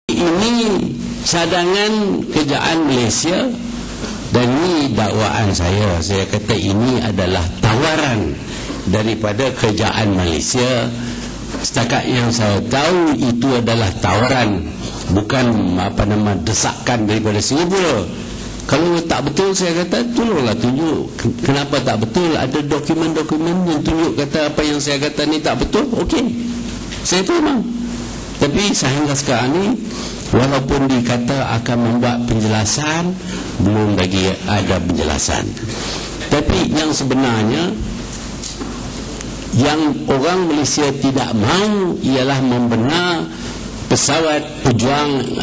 Ini cadangan kerajaan Malaysia dan ini dakwaan saya. Saya kata ini adalah tawaran daripada kerajaan Malaysia. Setakat yang saya tahu itu adalah tawaran, bukan desakan daripada Singapura. Kalau tak betul, saya kata tolonglah tunjuk kenapa tak betul. Ada dokumen-dokumen yang tunjuk kata apa yang saya kata ni tak betul. Okey, saya terima. Tapi sehingga sekarang ni, walaupun dikata akan membuat penjelasan, belum lagi ada penjelasan. Tapi yang sebenarnya yang orang Malaysia tidak mahu ialah membenar pesawat pejuang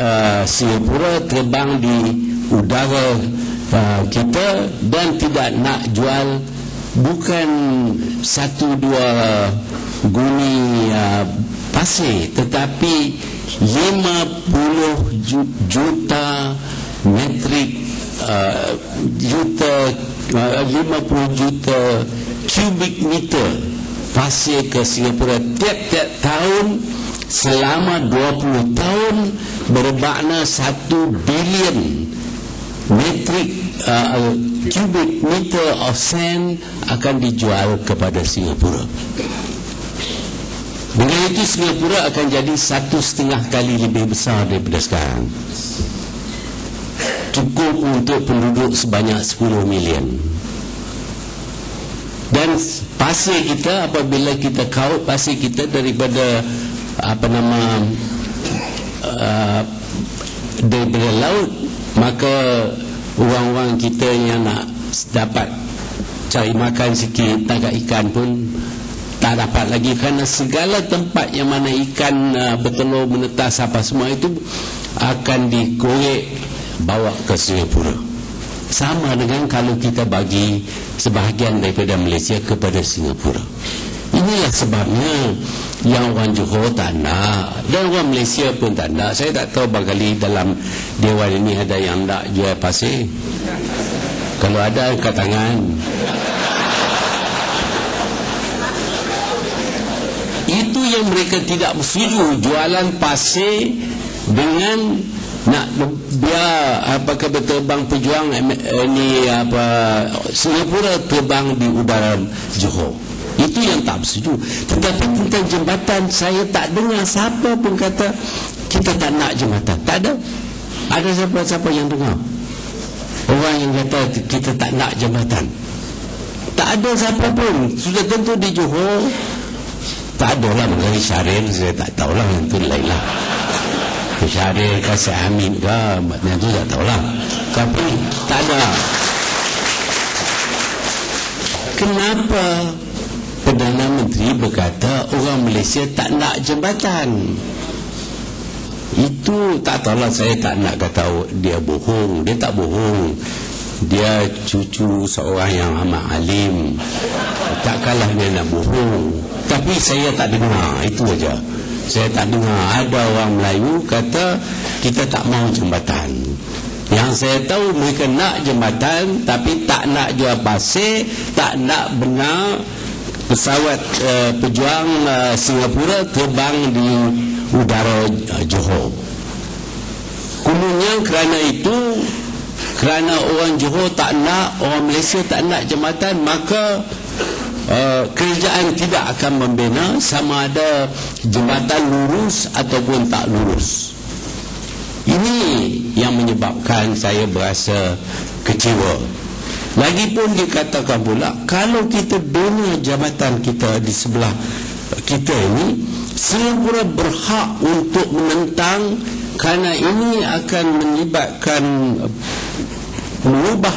Singapura terbang di udara kita dan tidak nak jual bukan 1-2 guni pasir, tetapi 50 juta metrik 50 juta kubik meter pasir ke Singapura tiap-tiap tahun selama 20 tahun, bermakna 1 bilion metrik kubik meter of sand akan dijual kepada Singapura. Dengan itu Singapura akan jadi 1,5 kali lebih besar daripada sekarang. Cukup untuk penduduk sebanyak 10 million. Dan pasir kita, apabila kita kaut pasir kita daripada daripada laut, maka orang-orang kita yang nak dapat cari makan sikit, tangkap ikan pun tak dapat lagi, kerana segala tempat yang mana ikan bertelur, menetas apa semua itu akan dikorek bawa ke Singapura. Sama dengan kalau kita bagi sebahagian daripada Malaysia kepada Singapura. Inilah sebabnya yang orang Johor tak nak dan orang Malaysia pun tak nak. Saya tak tahu barangkali dalam dewan ini ada yang tak jual pasir. Kalau ada, angkat tangan. Itu yang mereka tidak setuju, jualan pasir dengan nak biar terbang pejuang Singapura terbang di udara Johor. Itu yang tak setuju. Tetapi tentang jambatan, saya tak dengar siapa pun kata kita tak nak jambatan. Tak ada. Ada siapa-siapa yang dengar orang yang kata kita tak nak jambatan? Tak ada siapa pun. Sudah tentu di Johor tak ada lah. Mengenai Syaril saya tak tahulah, itu lain lah. Syaril ke Amin ke maknanya tu tak tahulah. Tapi tak ada. Kenapa Perdana Menteri berkata orang Malaysia tak nak jambatan? Itu tak tahulah, saya tak nak kata dia bohong. Dia tak bohong. Dia cucu seorang yang amat alim. Tak kalah dia nak bohong. Tapi saya tak dengar, itu aja. Saya tak dengar ada orang Melayu kata kita tak mahu jambatan. Yang saya tahu mereka nak jambatan, tapi tak nak jual pasir, tak nak benar pesawat pejuang Singapura terbang di udara Johor. Kononnya kerana itu, kerana orang Johor tak nak, orang Malaysia tak nak jambatan, maka kerajaan tidak akan membina sama ada jambatan lurus ataupun tak lurus. Ini yang menyebabkan saya berasa kecewa. Lagipun dikatakan pula, kalau kita bina jambatan kita di sebelah kita ini, Singapura berhak untuk menentang, kerana ini akan menyebabkan mengubah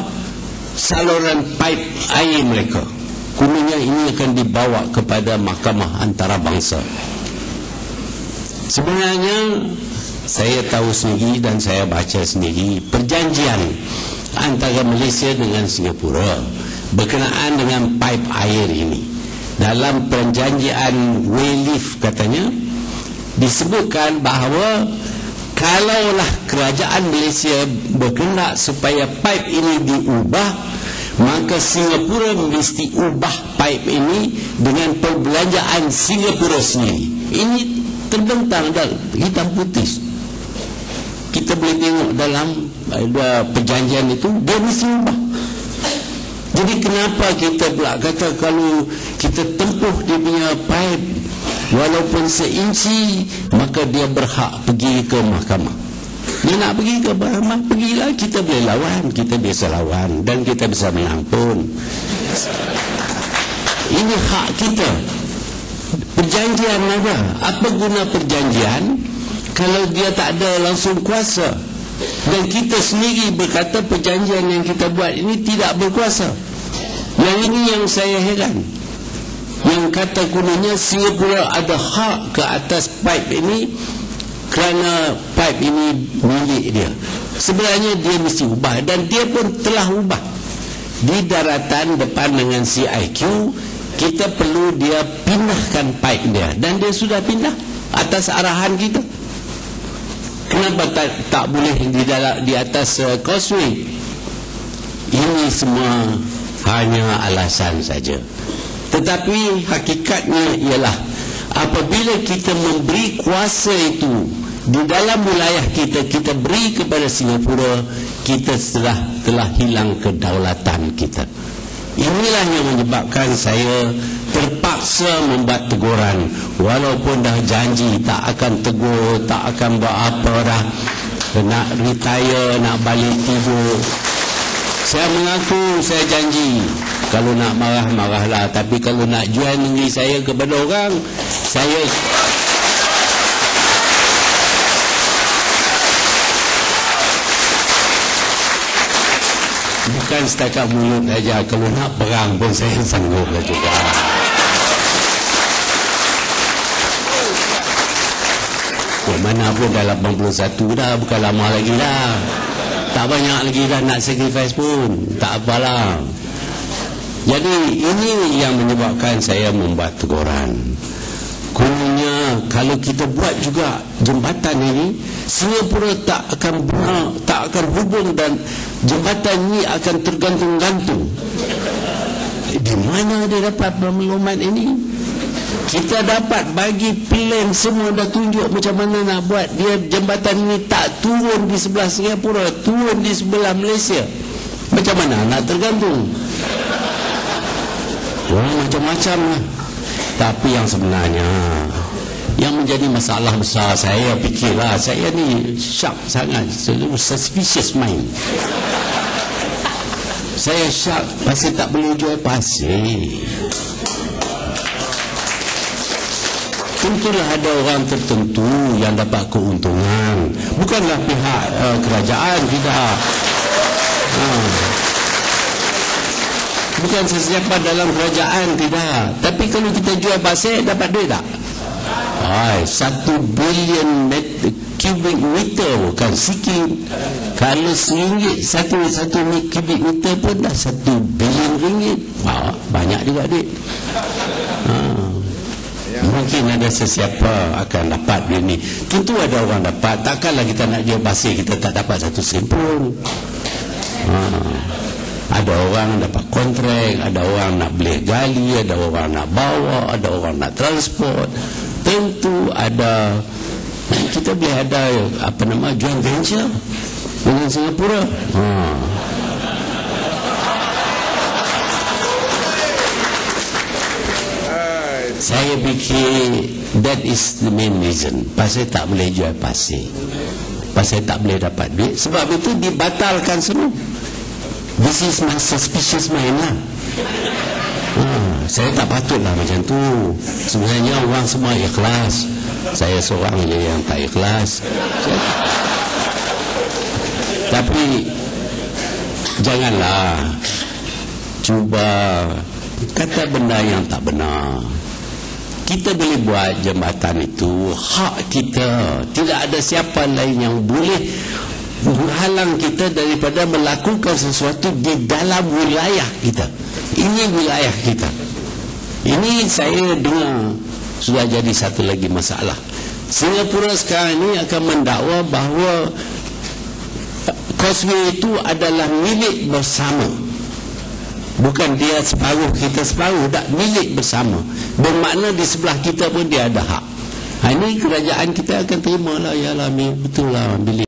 saluran pipe air mereka. Kononnya ini akan dibawa kepada Mahkamah Antarabangsa. Sebenarnya saya tahu sendiri dan saya baca sendiri perjanjian antara Malaysia dengan Singapura berkenaan dengan pipe air ini. Dalam perjanjian Wayleaf katanya disebutkan bahawa kalaulah kerajaan Malaysia berkehendak supaya pipe ini diubah, maka Singapura mesti ubah pipe ini dengan perbelanjaan Singapura sendiri. Ini terbentang dan hitam putih. kita boleh tengok dalam perjanjian itu, dia mesti ubah. Jadi kenapa kita pula kata kalau kita tempuh dia punya pipe walaupun seinci, maka dia berhak pergi ke mahkamah. Dia nak pergi ke mahkamah, pergilah, kita boleh lawan, kita biasa lawan dan kita bisa menang pun. Ini hak kita. Perjanjian ada. Apa guna perjanjian kalau dia tak ada langsung kuasa? Dan kita sendiri berkata perjanjian yang kita buat ini tidak berkuasa. Yang ini yang saya heran. Yang kata gunanya Singapura ada hak ke atas pipe ini kerana pipe ini milik dia. Sebenarnya dia mesti ubah, dan dia pun telah ubah. Di daratan depan dengan CIQ, kita perlu dia pindahkan pipe dia, dan dia sudah pindah atas arahan kita. Kenapa tak boleh di atas causeway? Ini semua hanya alasan saja. Tetapi hakikatnya ialah apabila kita memberi kuasa itu di dalam wilayah kita, kita beri kepada Singapura, kita telah hilang kedaulatan kita. Inilah yang menyebabkan saya terpaksa membuat teguran, walaupun dah janji tak akan tegur, tak akan buat apa dah, nak retire, nak balik tidur. Saya mengaku, saya janji, kalau nak marah, marahlah. Tapi kalau nak jual negeri saya kepada orang, saya bukan setakat mulut saja, kalau nak perang pun saya sanggup juga. Mana pun dah 81 dah, bukan lama lagi dah. Tak banyak lagi dah nak sacrifice pun, tak apalah. Jadi ini yang menyebabkan saya membuat teguran. Kononnya kalau kita buat juga jembatan ini, Singapura tak akan hubung, dan jembatan ini akan tergantung-gantung. Di mana dia dapat maklumat ini? Kita dapat bagi plan semua, dah tunjuk macam mana nak buat. Dia jembatan ini tak turun di sebelah Singapura, turun di sebelah Malaysia. Macam mana nak tergantung? Macam-macam lah. Tapi yang sebenarnya yang menjadi masalah besar, saya fikirlah, saya ni syak sangat, suspicious mind. Saya syak pasal tak boleh jual pasir. Tentulah ada orang tertentu yang dapat keuntungan, bukanlah pihak kerajaan, tidak. Bukan sesiapa dalam kerajaan, tidak. Tapi kalau kita jual pasir, dapat duit tak? 1 bilion cubic meter, bukan sikit. Kalau RM1 satu cubic meter pun dah 1 bilion ringgit. Banyak juga duit. Mungkin ada sesiapa akan dapat ini. Tentu ada orang dapat. Takkanlah kita nak jual pasir, kita tak dapat satu sen pun. Ada orang dapat kontrak, ada orang nak beli gali, ada orang nak bawa, ada orang nak transport. Tentu ada, kita boleh ada joint venture dengan Singapura. Saya fikir that is the main reason. Pasal tak boleh jual pasir, pasal tak boleh dapat duit. Sebab itu dibatalkan semua. This is my suspicious mind lah. Saya tak patutlah macam tu. Sebenarnya orang semua ikhlas, saya seorang je yang tak ikhlas. Tapi janganlah cuba kata benda yang tak benar. Kita boleh buat jembatan itu, hak kita. Tidak ada siapa lain yang boleh menghalang kita daripada melakukan sesuatu di dalam wilayah kita. Ini wilayah kita. Ini saya dengar sudah jadi satu lagi masalah. Singapura sekarang ini akan mendakwa bahawa causeway itu adalah milik bersama. Bukan dia separuh, kita separuh, tak, milik bersama. Bermakna di sebelah kita pun dia ada hak. Ini kerajaan kita akan terima lah, yalah, betul lah, milik.